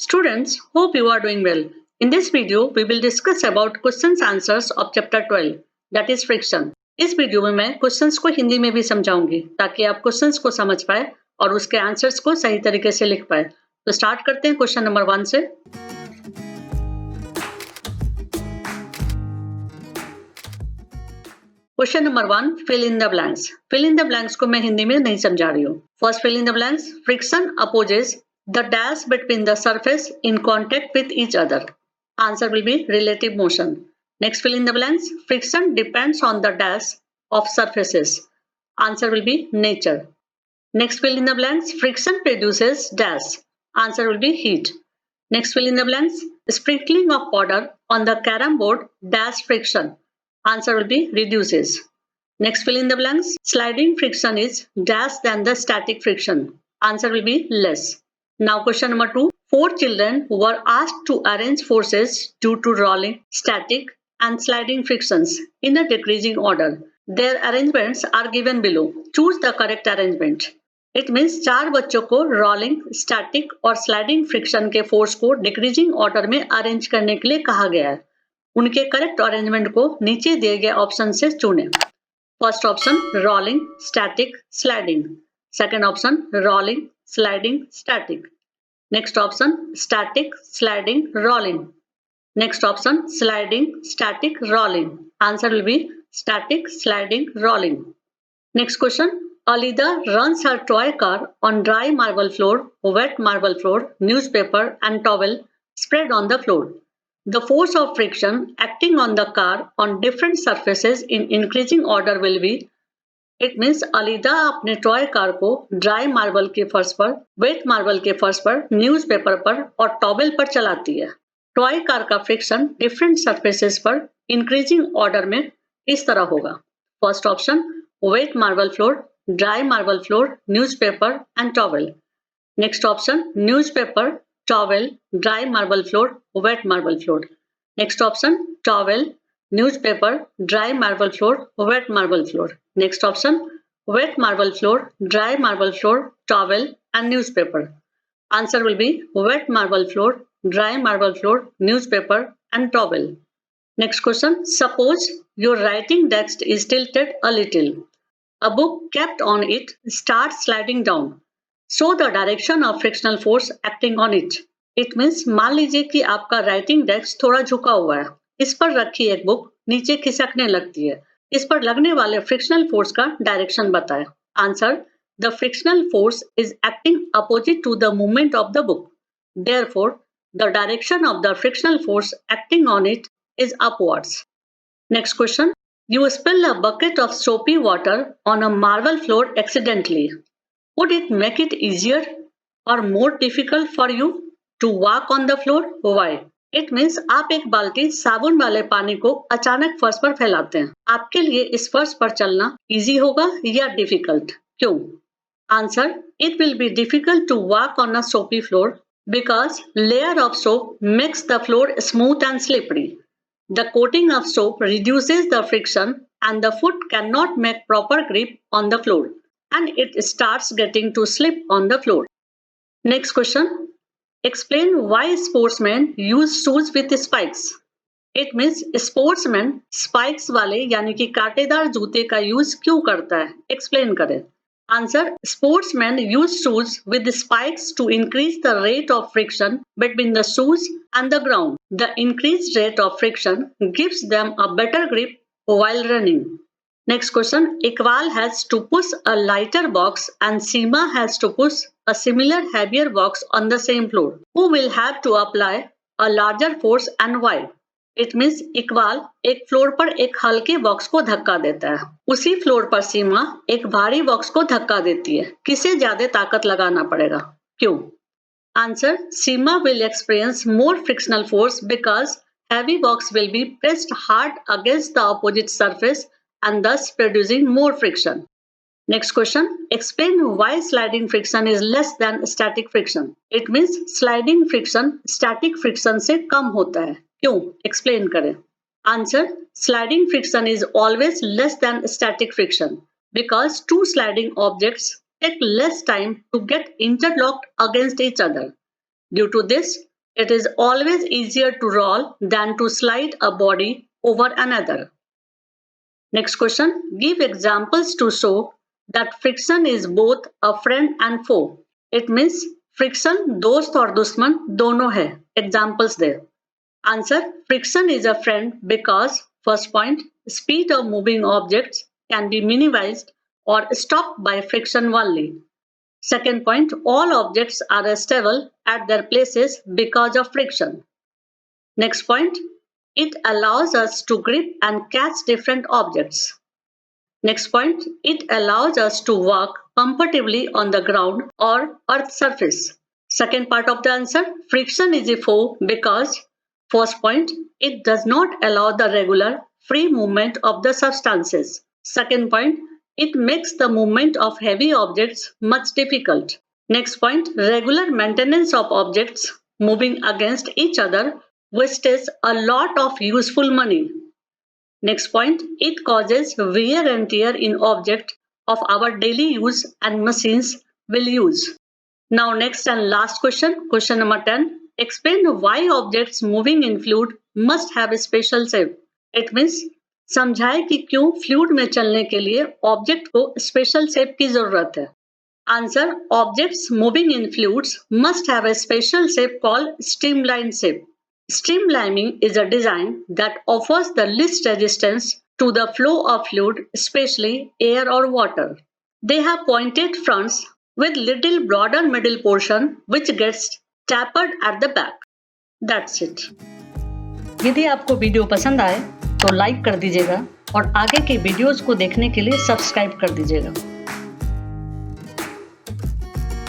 Students, hope you are doing well. In this video, we will discuss about questions answers of chapter 12, that is friction. इस video में मैं questions को हिंदी में भी समझाऊंगी ताकि आप क्वेश्चंस को समझ पाए और उसके आंसर्स को सही तरीके से लिख पाए। तो स्टार्ट करते हैं क्वेश्चन नंबर 1 से। Question number 1, fill in the blanks. Fill in the blanks को मैं हिंदी में नहीं समझा रही हूँ। First fill in the blanks, friction opposes the dash between the surface in contact with each other. Answer will be relative motion. Next fill in the blanks. Friction depends on the dash of surfaces. Answer will be nature. Next fill in the blanks. Friction produces dash. Answer will be heat. Next fill in the blanks. Sprinkling of powder on the carom board dash friction. Answer will be reduces. Next fill in the blanks. Sliding friction is dash than the static friction. Answer will be less. Now question number 2. 4 children were asked to arrange forces due to rolling, static and sliding frictions in a decreasing order. Their arrangements are given below. Choose the correct arrangement. It means 4 बच्चों को rolling, static और sliding friction के force को decreasing order में arrange करने के लिए कहा गया है। उनके करेक्ट अरेंजमेंट को नीचे दिए गए ऑप्शन से चुनें। First option rolling, static, sliding. Second option rolling, sliding, static. Next option static, sliding, rolling. Next option sliding, static, rolling. Answer will be static, sliding, rolling. Next question. Alida runs her toy car on dry marble floor, wet marble floor, newspaper and towel spread on the floor. The force of friction acting on the car on different surfaces in increasing order will be. It means Alida अपने toy car को dry marble के फर्श पर, wait marble के फर्श पर, newspaper पर और टॉवेल पर चलाती है। टॉय कार का फ्रिक्शन डिफरेंट सरफेसेस पर इंक्रीजिंग ऑर्डर में इस तरह होगा। First option wet marble floor, dry marble floor, newspaper and towel. Next option newspaper, towel, dry marble floor, wet marble floor. Next option towel, newspaper, dry marble floor, wet marble floor. Next option wet marble floor, dry marble floor, towel and newspaper. Answer will be wet marble floor, dry marble floor, newspaper and towel. Next question. Suppose your writing desk is tilted a little. A book kept on it starts sliding down. Show the direction of frictional force acting on it. It means मान लीजिए कि आपका writing desk थोड़ा झुका हुआ है। इस पर रखी एक बुक नीचे खिसकने लगती है। इस पर लगने वाले फ्रिक्शनल फोर्स का डायरेक्शन बताएं। Answer the frictional force is acting opposite to the movement of the book. Therefore the direction of the frictional force acting on it is upwards. Next question. You spill a bucket of soapy water on a marble floor accidentally. Would it make it easier or more difficult for you to walk on the floor? Why? It means आप एक बाल्टी साबुन वाले पानी को अचानक फर्श पर फैलाते हैं। आपके लिए इस फर्श पर चलना इजी होगा या डिफिकल्ट? क्यों? Answer it will be difficult to walk on a soapy floor because layer of soap makes the floor smooth and slippery. The coating of soap reduces the friction and the foot can not make proper grip on the floor and it starts getting to slip on the floor. Next question. Explain why sportsmen use shoes with spikes. It means sportsman spikes वाले यानी कि कांटेदार जूते का use क्यों करता है? Explain करें। Answer sportsmen use shoes with spikes to increase the rate of friction between the shoes and the ground. The increased rate of friction gives them a better grip while running. Next question. Iqbal has to push a lighter box and Seema has to push a similar heavier box on the same floor. Who will have to apply a larger force and why? It means Iqbal एक floor पर एक हल्के box को धक्का देता है। उसी floor पर सीमा एक भारी बॉक्स को धक्का देती है। किसे ज्यादा ताकत लगाना पड़ेगा? क्यों? Answer Seema will experience more frictional force because heavy box will be pressed hard against the opposite surface and thus producing more friction. Next question. Explain why sliding friction is less than static friction. It means sliding friction static friction से कम होता है। क्यों? Explain करें। Answer. Sliding friction is always less than static friction because two sliding objects take less time to get interlocked against each other. Due to this, It is always easier to roll than to slide a body over another. Next question. Give examples to show that friction is both a friend and foe. It means friction दोस्त और दुश्मन दोनों है. Examples they. Answer. Friction is a friend because first point, speed of moving objects can be minimized or stopped by friction only. Second point, all objects are stable at their places because of friction. Next point, it allows us to grip and catch different objects. Next point, it allows us to walk comfortably on the ground or earth surface. Second part of the answer, friction is a foe because first point, it does not allow the regular free movement of the substances. Second point, it makes the movement of heavy objects much difficult. Next point, regular maintenance of objects moving against each other wastes a lot of useful money. Next point, it causes wear and tear in objects of our daily use and machines will use. Now next and last question, question number 10. Explain why objects moving in fluid must have a special shape. It means समझाए कि क्यों fluid में चलने के लिए object को special shape की जरूरत है. Answer. Objects moving in fluids must have a special shape called streamline shape. Streamlining is a design that offers the least resistance to the flow of fluid, especially air or water. They have pointed fronts with little broader middle portion which gets tapered at the back. That's it. यदि आपको video पसंद आए तो like कर दीजिएगा और आगे के वीडियोस को देखने के लिए सब्सक्राइब कर दीजिएगा.